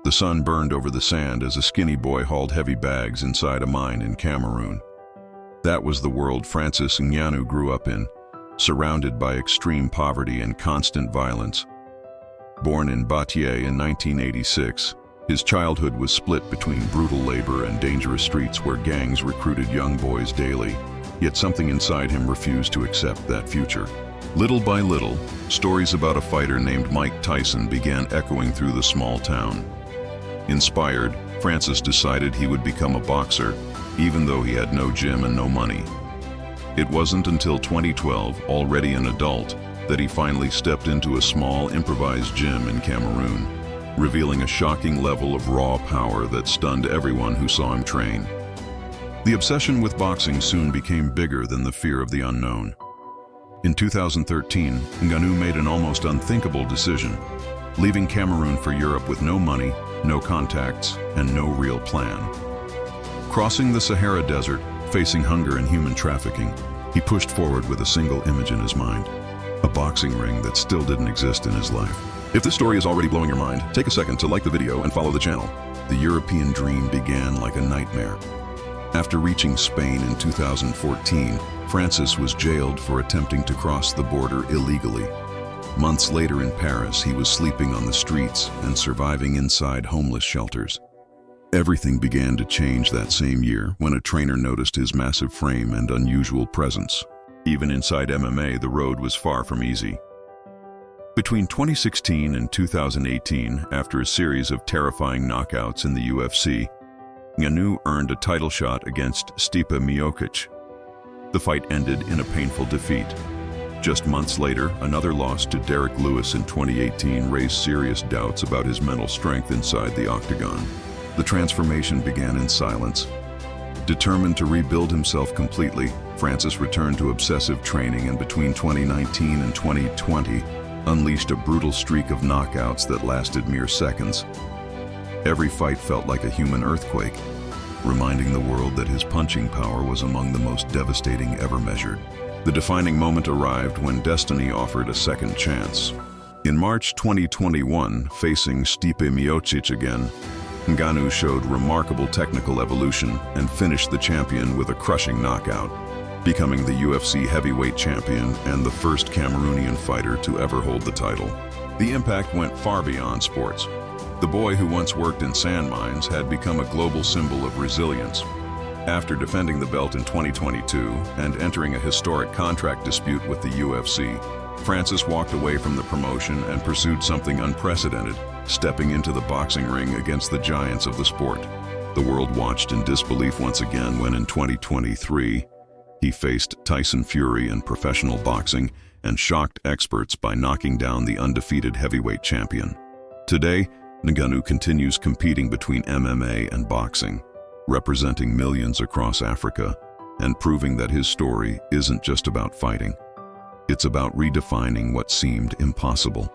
The sun burned over the sand as a skinny boy hauled heavy bags inside a mine in Cameroon. That was the world Francis Ngannou grew up in, surrounded by extreme poverty and constant violence. Born in Batié in 1986, his childhood was split between brutal labor and dangerous streets where gangs recruited young boys daily. Yet something inside him refused to accept that future. Little by little, stories about a fighter named Mike Tyson began echoing through the small town. Inspired, Francis decided he would become a boxer, even though he had no gym and no money. It wasn't until 2012, already an adult, that he finally stepped into a small improvised gym in Cameroon, revealing a shocking level of raw power that stunned everyone who saw him train. The obsession with boxing soon became bigger than the fear of the unknown. In 2013, Ngannou made an almost unthinkable decision, leaving Cameroon for Europe with no money, no contacts, and no real plan. Crossing the Sahara Desert, facing hunger and human trafficking, he pushed forward with a single image in his mind, a boxing ring that still didn't exist in his life. If this story is already blowing your mind, take a second to like the video and follow the channel. The European dream began like a nightmare. After reaching Spain in 2014, Francis was jailed for attempting to cross the border illegally. Months later in Paris, he was sleeping on the streets and surviving inside homeless shelters. Everything began to change that same year when a trainer noticed his massive frame and unusual presence. Even inside MMA, the road was far from easy. Between 2016 and 2018, after a series of terrifying knockouts in the UFC, Ngannou earned a title shot against Stipe Miocic. The fight ended in a painful defeat. Just months later, another loss to Derek Lewis in 2018 raised serious doubts about his mental strength inside the octagon. The transformation began in silence. Determined to rebuild himself completely, Francis returned to obsessive training and between 2019 and 2020 unleashed a brutal streak of knockouts that lasted mere seconds. Every fight felt like a human earthquake, reminding the world that his punching power was among the most devastating ever measured. The defining moment arrived when destiny offered a second chance. In March 2021, facing Stipe Miocic again, Ngannou showed remarkable technical evolution and finished the champion with a crushing knockout, becoming the UFC heavyweight champion and the first Cameroonian fighter to ever hold the title. The impact went far beyond sports. The boy who once worked in sand mines had become a global symbol of resilience. After defending the belt in 2022 and entering a historic contract dispute with the UFC, Francis walked away from the promotion and pursued something unprecedented, stepping into the boxing ring against the giants of the sport. The world watched in disbelief once again when in 2023, he faced Tyson Fury in professional boxing and shocked experts by knocking down the undefeated heavyweight champion. Today, Ngannou continues competing between MMA and boxing, representing millions across Africa and proving that his story isn't just about fighting. It's about redefining what seemed impossible.